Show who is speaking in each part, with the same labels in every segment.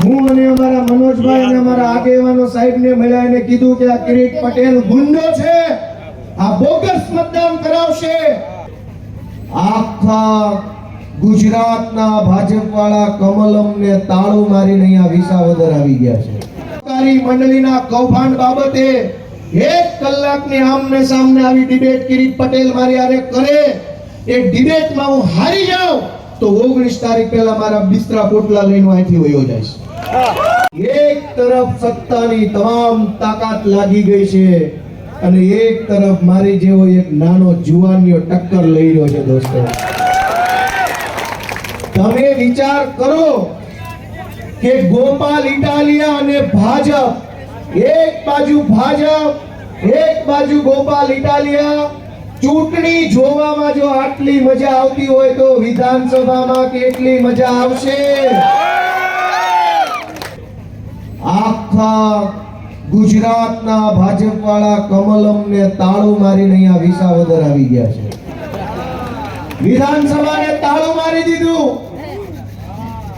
Speaker 1: હું અને અમારા મનોજભાઈ અને અમારા આગેવાનો સાહેબને મળ્યા અને કીધું કે આ કિરીટ પટેલ ગુંડો છે, આ બોગસ મતદાન કરાવશે. આખા ગુજરાતના ભાજપવાળા કમલમને તાળું મારીને અહીંયા વિસાવદર આવી ગયા છે. સહકારી મંડળીના કૌભાંડ બાબતે 1 કલાકની આમને સામને આવી ડિબેટ કિરીટ પટેલ મારી હારે કરે. એ ડિબેટમાં હું હારી જાઉં તો 19 તારીખ પહેલા મારા બિસ્તરા પોટલા લઈને અહીંથી વયો જઈશ. એક તરફ સત્તાની તમામ તાકાત લાગી ગઈ છે અને એક તરફ મારી જેવો એક નાનો જુવાનીઓ ટક્કર લઈ રહ્યો છે. દોસ્તો, તમે વિચાર કરો કે ગોપાલ ઇટાલિયા અને ભાજપ, એક બાજુ ભાજપ એક બાજુ ગોપાલ ઇટાલિયા, ચૂંટણી જોવામાં જો આટલી મજા આવતી હોય તો વિધાનસભામાં કેટલી મજા આવશે. આખા ગુજરાતના ભાજપવાળા કમલમને તાળું મારીને અહીંયા વિસાવદર આવી ગયા છે. વિધાનસભાને તાળું મારી દીધું.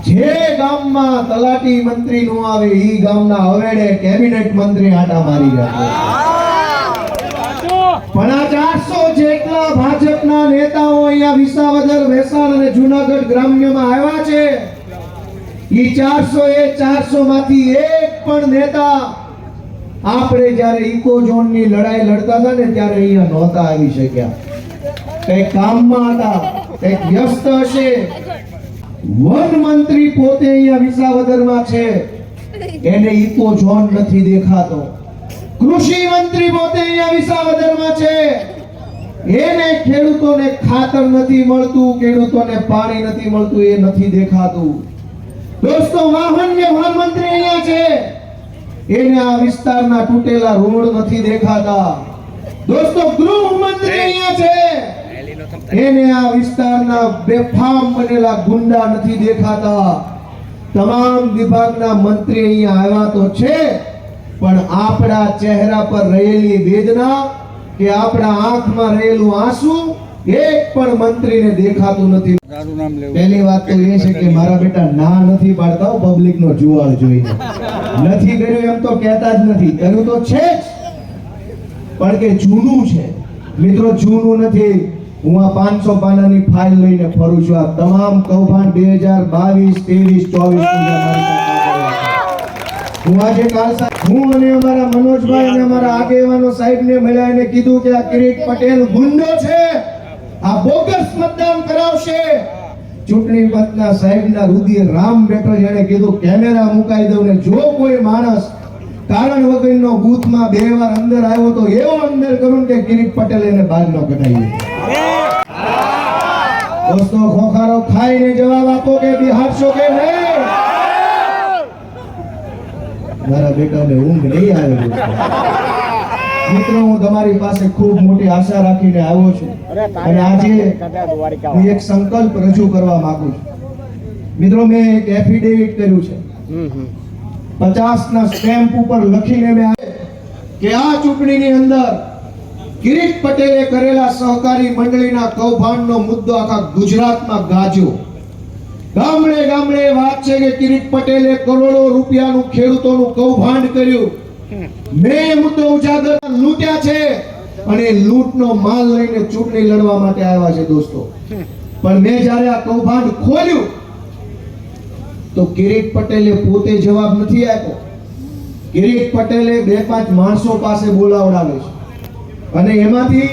Speaker 1: જે ગામમાં તલાટી મંત્રી નો આવે ઈ ગામના હવેડે કેબિનેટ મંત્રી આટા મારી ગયા. પણ આ 400 જેટલા ભાજપના નેતાઓ અહીંયા વિસાવદર, વેસાણ અને જૂનાગઢ ગ્રામ્યમાં આવ્યા છે. ઈ 400 માંથી એક પણ નેતા આપણે જ્યારે ઇકો ઝોન ની લડાઈ લડતા હતા ને ત્યારે અહીંયા નહોતા આવી શક્યા. કઈક કામમાં હતા, કઈક વ્યસ્ત હશે. વન મંત્રી પોતે અહીંયા વિસાવદરમાં છે, એને ઇકો ઝોન નથી દેખાતો. કૃષિ મંત્રી પોતે અહીંયા વિસાવદરમાં છે, એને ખેડૂતોને ખાતર નથી મળતું, ખેડૂતોને પાણી નથી મળતું, એ નથી દેખાતું. દોસ્તો, વાહન ને વન મંત્રી અહીંયા છે, એને આ વિસ્તારના તૂટેલા રોડ નથી દેખાતા. દોસ્તો, ગૃહ મંત્રી અહીંયા છે, એને આ વિસ્તારના બેફામ બનેલા ગુંડા નથી દેખાતા. તમામ વિભાગના મંત્રી અહીંયા આવ્યા તો છે, પણ આપણા ચહેરા પર રહેલી વેદના કે આપણા આંખમાં રહેલું આંસુ એક પણ મંત્રીને દેખાતું નથી. પહેલી વાત તો એ છે કે મારા બેટા ના નથી પાડતા પબ્લિક નો જુવાળ જોઈને. નથી કર્યું એમ તો કહેતા જ નથી, કર્યું તો છે જ, પણ કે જૂનું છે. મિત્રો, જૂનું નથી. હું આ 500 પાનાની ફાઇલ લઈને ફરું છું. આ તમામ કૌભાંડ 2022, 23, 24 હું આજે હું અને અમારા મનોજભાઈ અને અમારા આગેવાનો સાહેબને મળ્યા અને કીધું કે આ કિરીટ પટેલ ગુંડો છે, આ બોગસ મતદાન કરાવશે. ચૂંટણી પંચના સાહેબના રુધિર રામ બેઠો, જેણે કીધું કેમેરા મુકાઈ દઉં ને જો કોઈ માણસ કારણ વગરનો બૂથમાં 2 વાર અંદર આવ્યો તો એવો અંદર કરું કે કિરીટ પટેલ એને બહાર ન કઢાવી. દોસ્તો, ખોખારો ખાઈને જવાબ આપો કે બિહારશો કે નહીં. મારા બેટાને ઊંઘ નહીં આવે. મિત્રો, હું તમારી પાસે ખૂબ મોટી આશા રાખીને આવ્યો છું અને આજે હું એક સંકલ્પ રજૂ કરવા માંગુ છું. મિત્રો, મેં એક એફિડેવિટ કર્યું છે. 50 ના સ્ટેમ્પ ઉપર લખીને મેં કે આ ચૂંટણીની અંદર કિરીટ પટેલે કરેલા સહકારી મંડળીના કૌભાંડનો મુદ્દો આખા ગુજરાતમાં ગાજ્યો. ગામડે ગામડે વાત છે કે કિરીટ પટેલે કરોડો રૂપિયાનું ખેડૂતોનું કૌભાંડ કર્યું. મેં મુદ્દો ઉજાગર લૂંટ્યા છે અને લૂંટનો માલ લઈને ચૂંટણી લડવા માટે આવ્યા છે. દોસ્તો, પણ મેં જ્યારે આ કૌભાંડ ખોલ્યું તો કિરીટ પટેલે પોતે જવાબ નથી આપ્યો. કિરીટ પટેલે 2-5 માણસો પાસે બોલાવડાવે છે અને એમાંથી